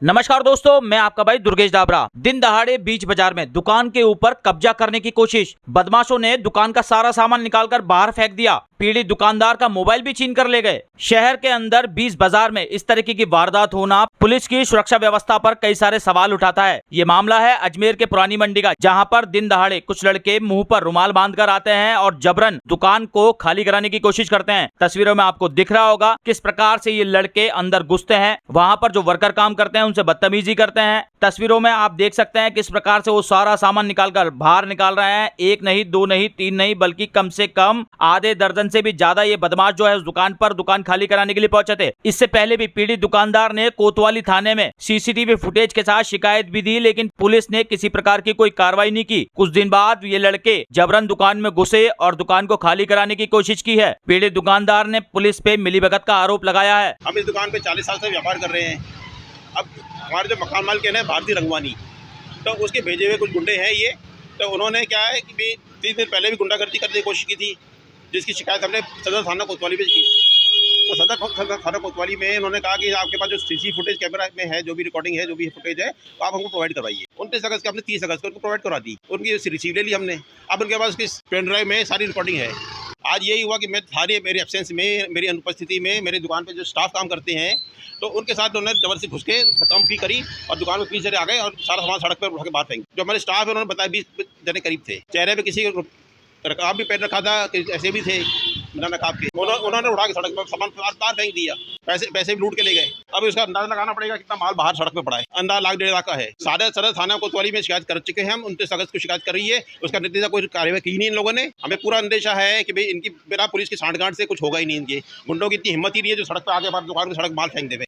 नमस्कार दोस्तों, मैं आपका भाई दुर्गेश डाबरा। दिन दहाड़े बीच बाजार में दुकान के ऊपर कब्जा करने की कोशिश। बदमाशों ने दुकान का सारा सामान निकालकर बाहर फेंक दिया। पीड़ित दुकानदार का मोबाइल भी छीन कर ले गए। शहर के अंदर बीच बाजार में इस तरीके की वारदात होना पुलिस की सुरक्षा व्यवस्था पर कई सारे सवाल उठाता है। ये मामला है अजमेर के पुरानी मंडी का, जहां पर दिन दहाड़े कुछ लड़के मुंह पर रुमाल बांधकर आते हैं और जबरन दुकान को खाली कराने की कोशिश करते हैं। तस्वीरों में आपको दिख रहा होगा किस प्रकार से ये लड़के अंदर घुसते हैं। वहां पर जो वर्कर काम करते हैं उनसे बदतमीजी करते हैं। तस्वीरों में आप देख सकते हैं किस प्रकार से वो सारा सामान निकालकर बाहर निकाल रहे हैं। एक नहीं, दो नहीं, तीन नहीं, बल्कि कम से कम आधे दर्जन से भी ज्यादा ये बदमाश जो है उस दुकान पर दुकान खाली कराने के लिए पहुंचे थे। इससे पहले भी पीड़ित दुकानदार ने कोतवाली थाने में सीसीटीवी फुटेज के साथ शिकायत भी दी, लेकिन पुलिस ने किसी प्रकार की कोई कार्रवाई नहीं की। कुछ दिन बाद ये लड़के जबरन दुकान में घुसे और दुकान को खाली कराने की कोशिश की है। पीड़ित दुकानदार ने पुलिस पे मिलीभगत का आरोप लगाया है। हम इस दुकान पे 40 साल से व्यापार कर रहे हैं। अब हमारे जो मकान मालिक है भारती रंगवानी, तो उसके भेजे हुए कुछ गुंडे हैं ये। तो उन्होंने क्या है कि 3 दिन पहले भी गुंडागर्दी करने की कोशिश की थी, जिसकी शिकायत हमने सदर थाना कोतवाली में की। तो सदर थाना कोतवाली में उन्होंने कहा कि आपके पास जो सीसी फुटेज कैमरा में है, जो भी रिकॉर्डिंग है, जो भी फुटेज है, तो आप हमको प्रोवाइड करवाइए। 29 अगस्त के हमने 30 अगस्त को उनको प्रोवाइड करवा दी। उनकी रिसीव ले ली हमने। अब उनके पास उसकी पेन ड्राइव में सारी रिकॉर्डिंग है। आज यही हुआ कि मैं थाने मेरी एब्सेंस में, मेरी अनुपस्थिति में मेरी दुकान पे जो स्टाफ काम करते हैं, तो उनके साथ उन्होंने जबरदस्ती घुस के काम की करी और दुकान में पीछे आ गए और सारा सामान सड़क पर उठा के बाहर फेंक। जो हमारे स्टाफ है उन्होंने बताया 20 जने करीब थे। चेहरे पे किसी रकाब भी पहन रखा था, ऐसे भी थे बिना नकाब के। उन्होंने उठा के सड़क पर सामान बाहर फेंक दिया। पैसे भी लूट के ले गए। अब इसका अंदाजा लगाना पड़ेगा कितना माल बाहर सड़क पे पड़ा है। अंदाजा लाख 1.5 लाख का है। सदर थाना कोतवाली में शिकायत कर चुके हैं हम। 29 अगस्त को शिकायत कर रही है, उसका नतीजा कोई कार्रवाई की नहीं इन लोगों ने। हमें पूरा अंदेशा है कि भाई इनकी बिना पुलिस की सांठगांठ से कुछ होगा ही नहीं। इनकी गुंडों की इतनी हिम्मत ही नहीं है जो सड़क पर आगे दुकान में सड़क माल फेंक देवे।